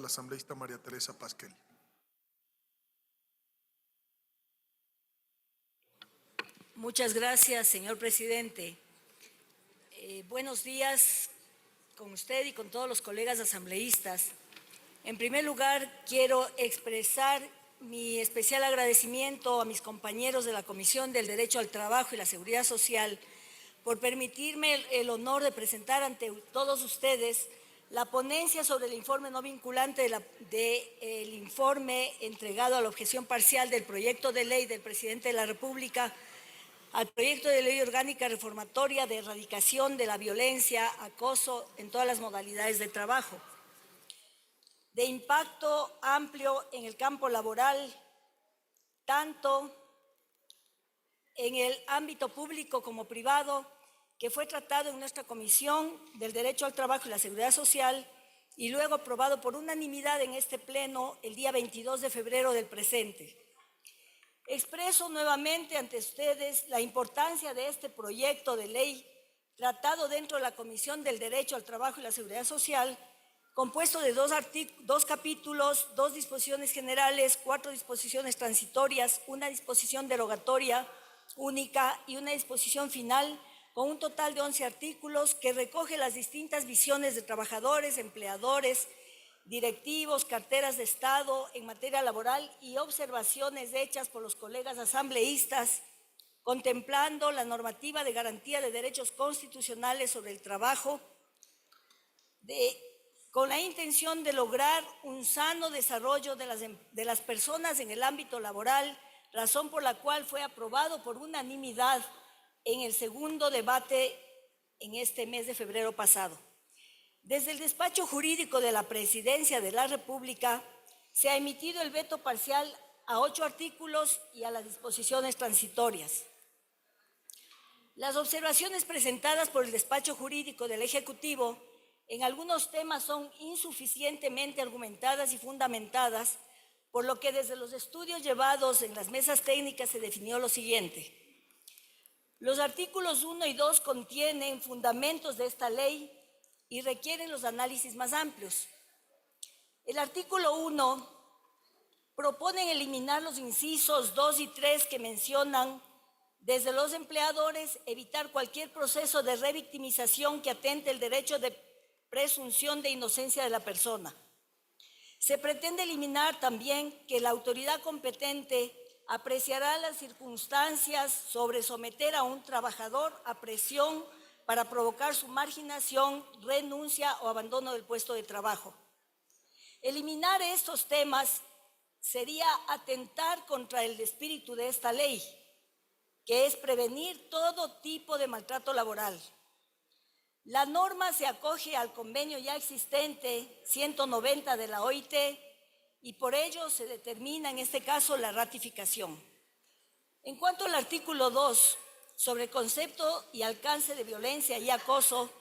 la asambleísta María Teresa Pasquel. Muchas gracias, señor presidente. Buenos días con usted y con todos los colegas asambleístas. En primer lugar, quiero expresar mi especial agradecimiento a mis compañeros de la Comisión del Derecho al Trabajo y la Seguridad Social por permitirme el honor de presentar ante todos ustedes la ponencia sobre el informe no vinculante del informe entregado a la objeción parcial del proyecto de ley del presidente de la República al proyecto de ley orgánica reformatoria de erradicación de la violencia, acoso en todas las modalidades de trabajo, de impacto amplio en el campo laboral, tanto en el ámbito público como privado, que fue tratado en nuestra Comisión del Derecho al Trabajo y la Seguridad Social y luego aprobado por unanimidad en este Pleno el día 22 de febrero del presente. Expreso nuevamente ante ustedes la importancia de este proyecto de ley tratado dentro de la Comisión del Derecho al Trabajo y la Seguridad Social, compuesto de dos capítulos, 2 disposiciones generales, 4 disposiciones transitorias, una disposición derogatoria única y una disposición final, con un total de 11 artículos que recoge las distintas visiones de trabajadores, empleadores, directivos, carteras de Estado en materia laboral y observaciones hechas por los colegas asambleístas, contemplando la normativa de garantía de derechos constitucionales sobre el trabajo, con la intención de lograr un sano desarrollo de las personas en el ámbito laboral, razón por la cual fue aprobado por unanimidad en el segundo debate en este mes de febrero pasado. Desde el despacho jurídico de la Presidencia de la República se ha emitido el veto parcial a 8 artículos y a las disposiciones transitorias. Las observaciones presentadas por el despacho jurídico del Ejecutivo en algunos temas son insuficientemente argumentadas y fundamentadas, por lo que desde los estudios llevados en las mesas técnicas se definió lo siguiente. Los artículos 1 y 2 contienen fundamentos de esta ley y requieren los análisis más amplios. El artículo 1 propone eliminar los incisos 2 y 3 que mencionan desde los empleadores evitar cualquier proceso de revictimización que atente el derecho de presunción de inocencia de la persona. Se pretende eliminar también que la autoridad competente apreciará las circunstancias sobre someter a un trabajador a presión para provocar su marginación, renuncia o abandono del puesto de trabajo. Eliminar estos temas sería atentar contra el espíritu de esta ley, que es prevenir todo tipo de maltrato laboral. La norma se acoge al convenio ya existente 190 de la OIT y por ello se determina en este caso la ratificación. En cuanto al artículo 2, sobre concepto y alcance de violencia y acoso,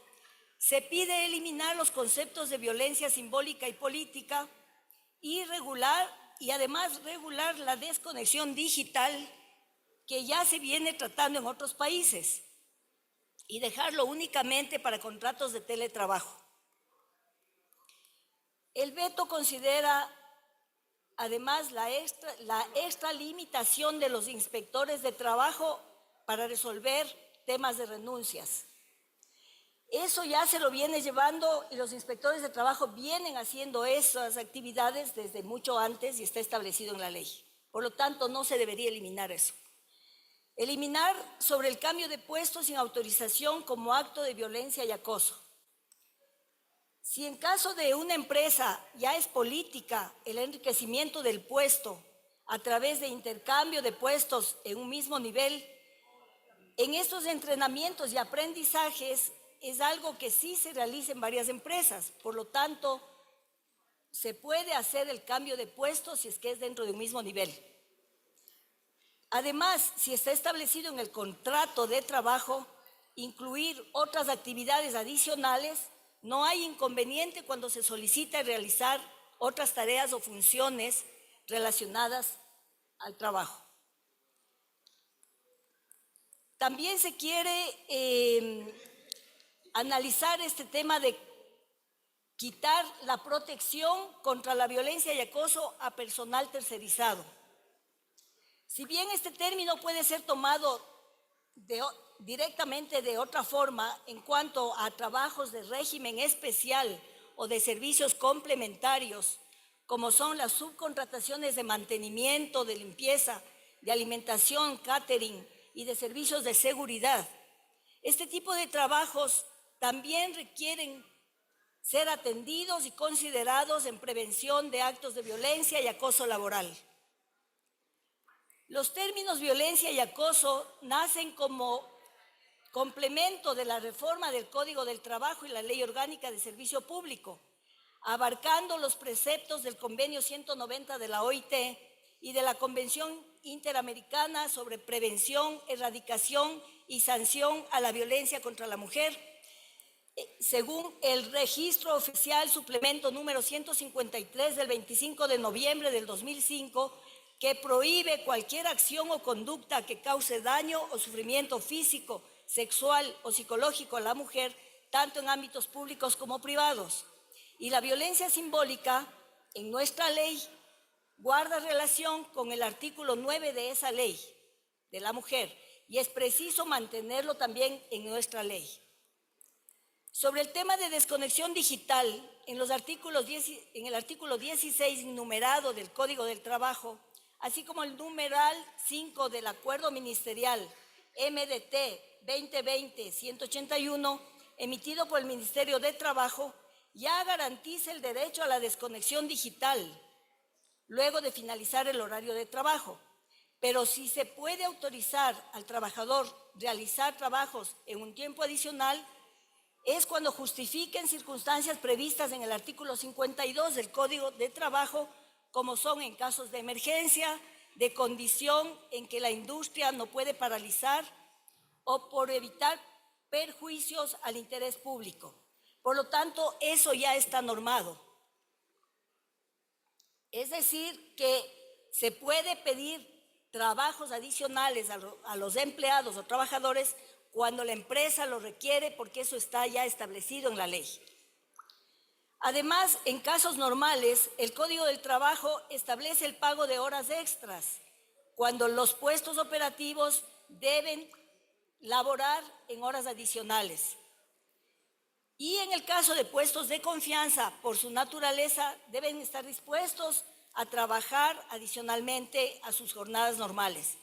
se pide eliminar los conceptos de violencia simbólica y política y además regular la desconexión digital que ya se viene tratando en otros países y dejarlo únicamente para contratos de teletrabajo. El veto considera además la extralimitación de los inspectores de trabajo para resolver temas de renuncias. Eso ya se lo viene llevando y los inspectores de trabajo vienen haciendo esas actividades desde mucho antes y está establecido en la ley. Por lo tanto, no se debería eliminar eso. Eliminar sobre el cambio de puesto sin autorización como acto de violencia y acoso. Si en caso de una empresa ya es política el enriquecimiento del puesto a través de intercambio de puestos en un mismo nivel, en estos entrenamientos y aprendizajes es algo que sí se realiza en varias empresas. Por lo tanto, se puede hacer el cambio de puestos si es que es dentro de un mismo nivel. Además, si está establecido en el contrato de trabajo, incluir otras actividades adicionales, no hay inconveniente cuando se solicita realizar otras tareas o funciones relacionadas al trabajo. También se quiere analizar este tema de quitar la protección contra la violencia y acoso a personal tercerizado. Si bien este término puede ser tomado directamente de otra forma en cuanto a trabajos de régimen especial o de servicios complementarios, como son las subcontrataciones de mantenimiento, de limpieza, de alimentación, catering y de servicios de seguridad. Este tipo de trabajos también requieren ser atendidos y considerados en prevención de actos de violencia y acoso laboral. Los términos violencia y acoso nacen como complemento de la reforma del Código del Trabajo y la Ley Orgánica de Servicio Público, abarcando los preceptos del Convenio 190 de la OIT y de la Convención Interamericana sobre Prevención, Erradicación y Sanción a la Violencia contra la Mujer, según el Registro Oficial Suplemento número 153 del 25 de noviembre del 2005, que prohíbe cualquier acción o conducta que cause daño o sufrimiento físico, sexual o psicológico a la mujer, tanto en ámbitos públicos como privados. Y la violencia simbólica, en nuestra ley, guarda relación con el artículo 9 de esa ley, de la mujer, y es preciso mantenerlo también en nuestra ley. Sobre el tema de desconexión digital, en el artículo 16 numerado del Código del Trabajo, así como el numeral 5 del Acuerdo Ministerial MDT 2020-181, emitido por el Ministerio de Trabajo, ya garantiza el derecho a la desconexión digital luego de finalizar el horario de trabajo. Pero si se puede autorizar al trabajador realizar trabajos en un tiempo adicional, es cuando justifiquen circunstancias previstas en el artículo 52 del Código de Trabajo, como son en casos de emergencia, de condición en que la industria no puede paralizar o por evitar perjuicios al interés público. Por lo tanto, eso ya está normado. Es decir, que se puede pedir trabajos adicionales a los empleados o trabajadores cuando la empresa lo requiere, porque eso está ya establecido en la ley. Además, en casos normales, el Código del Trabajo establece el pago de horas extras, cuando los puestos operativos deben laborar en horas adicionales. Y en el caso de puestos de confianza, por su naturaleza, deben estar dispuestos a trabajar adicionalmente a sus jornadas normales.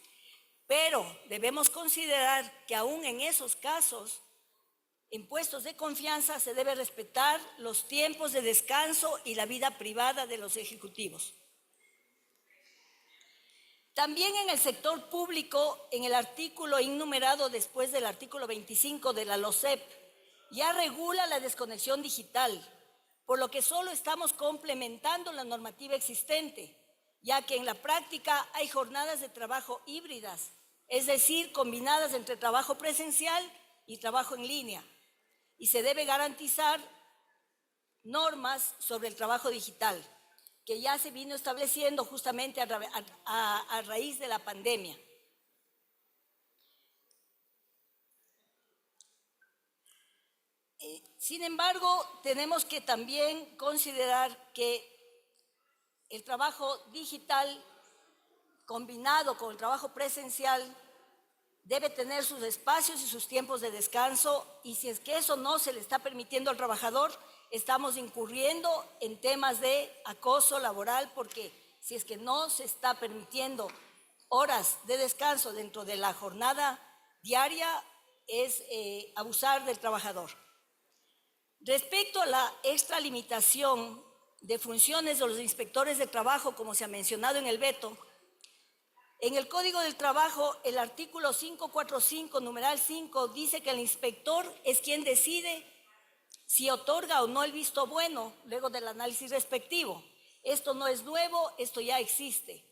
Pero debemos considerar que aún en esos casos, en puestos de confianza se debe respetar los tiempos de descanso y la vida privada de los ejecutivos. También en el sector público, en el artículo innumerado después del artículo 25 de la LOCEP, ya regula la desconexión digital, por lo que solo estamos complementando la normativa existente, ya que en la práctica hay jornadas de trabajo híbridas, es decir, combinadas entre trabajo presencial y trabajo en línea, y se debe garantizar normas sobre el trabajo digital, que ya se vino estableciendo justamente a raíz de la pandemia. Sin embargo, tenemos que también considerar que el trabajo digital combinado con el trabajo presencial debe tener sus espacios y sus tiempos de descanso, y si es que eso no se le está permitiendo al trabajador, estamos incurriendo en temas de acoso laboral, porque si es que no se está permitiendo horas de descanso dentro de la jornada diaria, es abusar del trabajador. Respecto a la extralimitación de funciones de los inspectores de trabajo, como se ha mencionado en el veto, en el Código del Trabajo, el artículo 545, numeral 5, dice que el inspector es quien decide si otorga o no el visto bueno luego del análisis respectivo. Esto no es nuevo, esto ya existe.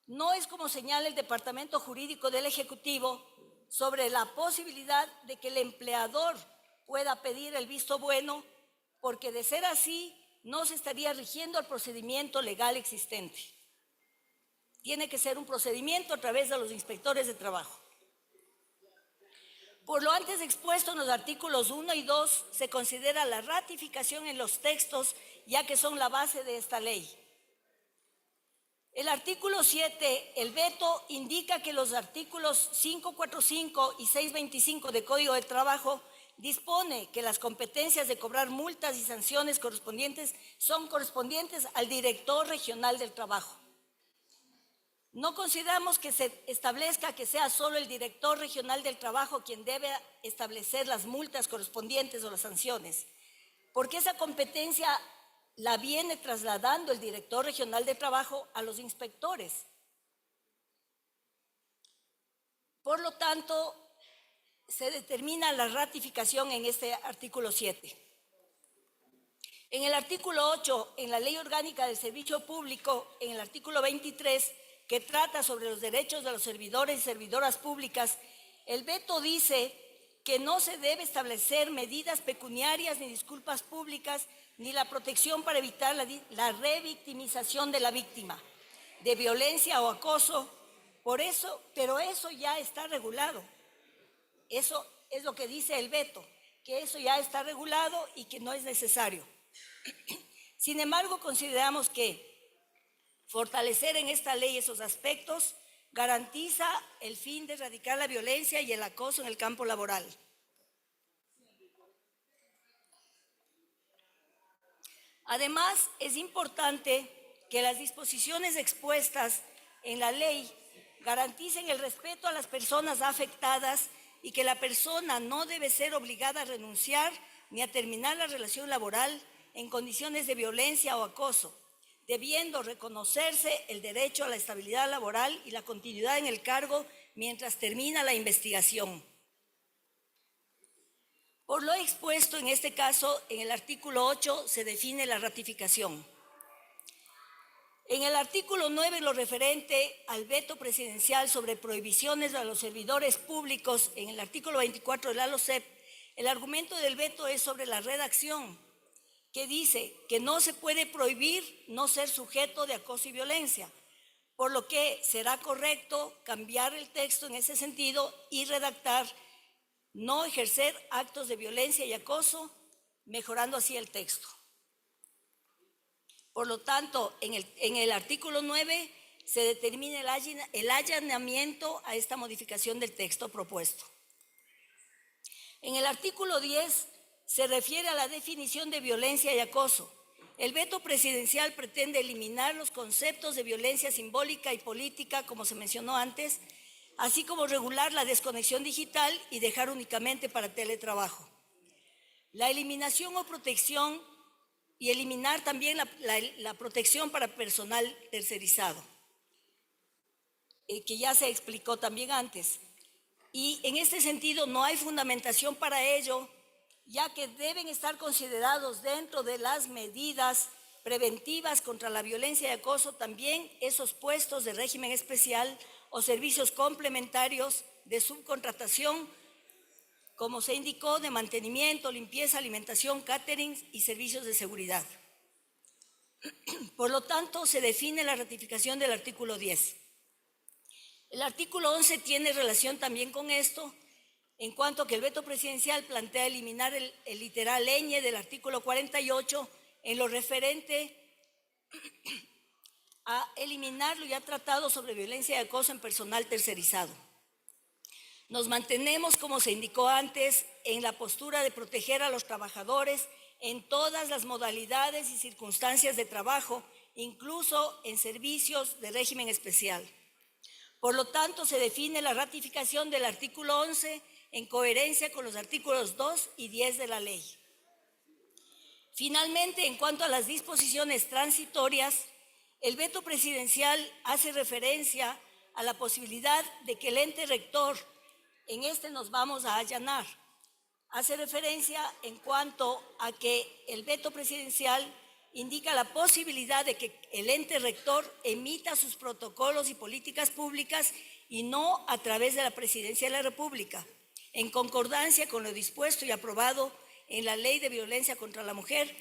No es como señala el Departamento Jurídico del Ejecutivo sobre la posibilidad de que el empleador pueda pedir el visto bueno, porque de ser así no se estaría rigiendo el procedimiento legal existente. Tiene que ser un procedimiento a través de los inspectores de trabajo. Por lo antes expuesto en los artículos 1 y 2 se considera la ratificación en los textos, ya que son la base de esta ley. El artículo 7, el veto, indica que los artículos 545 y 625 del Código de Trabajo dispone que las competencias de cobrar multas y sanciones correspondientes son correspondientes al director regional del trabajo. No consideramos que se establezca que sea solo el director regional del trabajo quien debe establecer las multas correspondientes o las sanciones, porque esa competencia la viene trasladando el director regional de trabajo a los inspectores. Por lo tanto, se determina la ratificación en este artículo 7. En el artículo 8, en la Ley Orgánica del Servicio Público, en el artículo 23, que trata sobre los derechos de los servidores y servidoras públicas, el veto dice que no se debe establecer medidas pecuniarias ni disculpas públicas ni la protección para evitar la revictimización de la víctima de violencia o acoso. Pero eso ya está regulado. Eso es lo que dice el veto, que eso ya está regulado y que no es necesario. Sin embargo, consideramos que fortalecer en esta ley esos aspectos garantiza el fin de erradicar la violencia y el acoso en el campo laboral. Además, es importante que las disposiciones expuestas en la ley garanticen el respeto a las personas afectadas y que la persona no debe ser obligada a renunciar ni a terminar la relación laboral en condiciones de violencia o acoso, debiendo reconocerse el derecho a la estabilidad laboral y la continuidad en el cargo mientras termina la investigación. Por lo expuesto en este caso, en el artículo 8 se define la ratificación. En el artículo 9, lo referente al veto presidencial sobre prohibiciones a los servidores públicos, en el artículo 24 de la LOCEP, el argumento del veto es sobre la redacción, que dice que no se puede prohibir no ser sujeto de acoso y violencia, por lo que será correcto cambiar el texto en ese sentido y redactar no ejercer actos de violencia y acoso, mejorando así el texto. Por lo tanto, en el artículo 9 se determina el allanamiento a esta modificación del texto propuesto. En el artículo 10 se refiere a la definición de violencia y acoso. El veto presidencial pretende eliminar los conceptos de violencia simbólica y política, como se mencionó antes, así como regular la desconexión digital y dejar únicamente para teletrabajo. La eliminación o protección y eliminar también la protección para personal tercerizado, que ya se explicó también antes. Y en este sentido no hay fundamentación para ello, ya que deben estar considerados dentro de las medidas preventivas contra la violencia y acoso también esos puestos de régimen especial o servicios complementarios de subcontratación, como se indicó, de mantenimiento, limpieza, alimentación, catering y servicios de seguridad. Por lo tanto, se define la ratificación del artículo 10. El artículo 11 tiene relación también con esto, en cuanto a que el veto presidencial plantea eliminar el literal ñ del artículo 48 en lo referente a eliminar lo ya tratado sobre violencia y acoso en personal tercerizado. Nos mantenemos, como se indicó antes, en la postura de proteger a los trabajadores en todas las modalidades y circunstancias de trabajo, incluso en servicios de régimen especial. Por lo tanto, se define la ratificación del artículo 11 en coherencia con los artículos 2 y 10 de la ley. Finalmente, en cuanto a las disposiciones transitorias, el veto presidencial hace referencia a la posibilidad de que el ente rector, en este nos vamos a allanar, hace referencia en cuanto a que el veto presidencial indica la posibilidad de que el ente rector emita sus protocolos y políticas públicas y no a través de la Presidencia de la República, en concordancia con lo dispuesto y aprobado en la Ley de Violencia contra la Mujer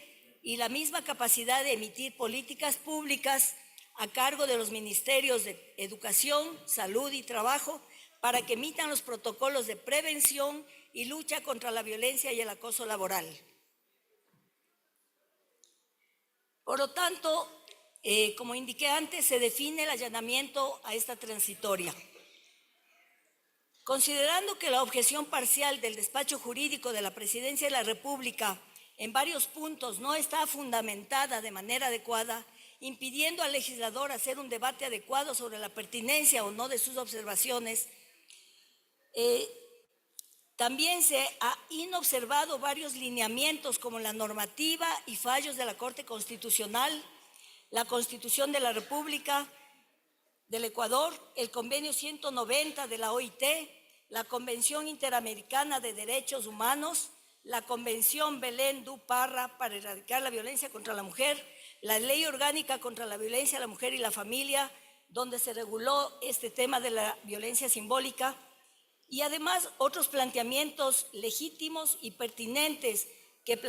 y la misma capacidad de emitir políticas públicas a cargo de los ministerios de Educación, Salud y Trabajo para que emitan los protocolos de prevención y lucha contra la violencia y el acoso laboral. Por lo tanto, como indiqué antes, se define el allanamiento a esta transitoria. Considerando que la objeción parcial del despacho jurídico de la Presidencia de la República en varios puntos no está fundamentada de manera adecuada, impidiendo al legislador hacer un debate adecuado sobre la pertinencia o no de sus observaciones, también se ha inobservado varios lineamientos como la normativa y fallos de la Corte Constitucional, la Constitución de la República del Ecuador, el Convenio 190 de la OIT, la Convención Interamericana de Derechos Humanos, la Convención Belén du Parra para erradicar la violencia contra la mujer, la Ley Orgánica contra la Violencia a la Mujer y la Familia, donde se reguló este tema de la violencia simbólica, y además otros planteamientos legítimos y pertinentes que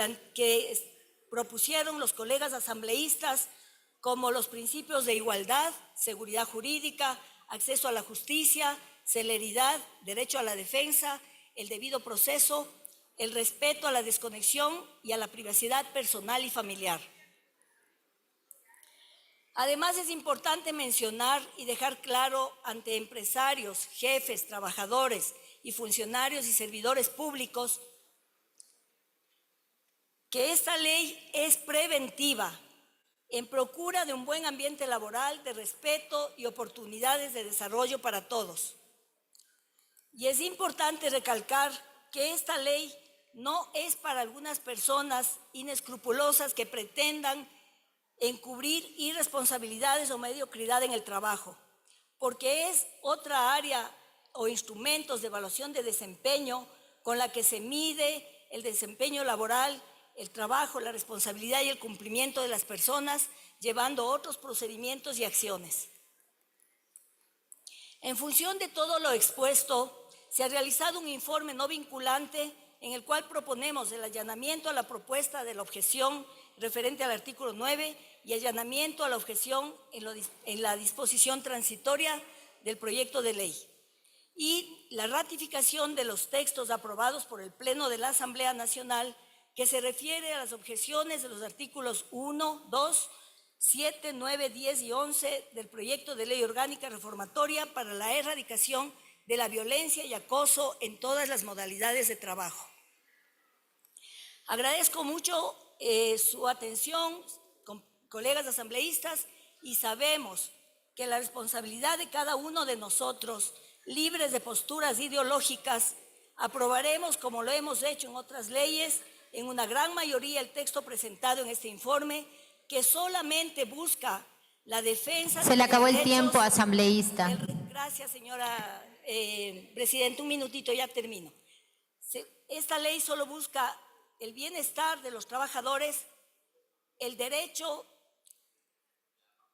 propusieron los colegas asambleístas, como los principios de igualdad, seguridad jurídica, acceso a la justicia, celeridad, derecho a la defensa, el debido proceso, el respeto a la desconexión y a la privacidad personal y familiar. Además, es importante mencionar y dejar claro ante empresarios, jefes, trabajadores y funcionarios y servidores públicos que esta ley es preventiva en procura de un buen ambiente laboral, de respeto y oportunidades de desarrollo para todos. Y es importante recalcar que esta ley no es para algunas personas inescrupulosas que pretendan encubrir irresponsabilidades o mediocridad en el trabajo, porque es otra área o instrumentos de evaluación de desempeño con la que se mide el desempeño laboral, el trabajo, la responsabilidad y el cumplimiento de las personas, llevando otros procedimientos y acciones. En función de todo lo expuesto, se ha realizado un informe no vinculante en el cual proponemos el allanamiento a la propuesta de la objeción referente al artículo 9 y allanamiento a la objeción en la disposición transitoria del proyecto de ley, y la ratificación de los textos aprobados por el Pleno de la Asamblea Nacional que se refiere a las objeciones de los artículos 1, 2, 7, 9, 10 y 11 del proyecto de ley orgánica reformatoria para la erradicación de la violencia y acoso en todas las modalidades de trabajo. Agradezco mucho su atención, colegas asambleístas, y sabemos que la responsabilidad de cada uno de nosotros, libres de posturas ideológicas, aprobaremos, como lo hemos hecho en otras leyes, en una gran mayoría el texto presentado en este informe, que solamente busca la defensa. Se le acabó el tiempo, asambleísta. Gracias, señora presidenta. Un minutito, ya termino. Esta ley solo busca el bienestar de los trabajadores, el derecho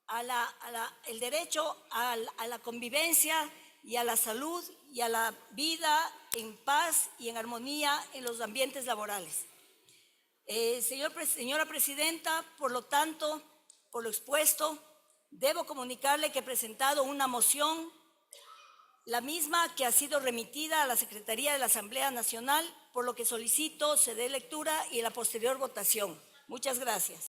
a la convivencia y a la salud y a la vida en paz y en armonía en los ambientes laborales. Señora presidenta, por lo tanto, por lo expuesto, debo comunicarle que he presentado una moción, la misma que ha sido remitida a la Secretaría de la Asamblea Nacional, por lo que solicito se dé lectura y la posterior votación. Muchas gracias.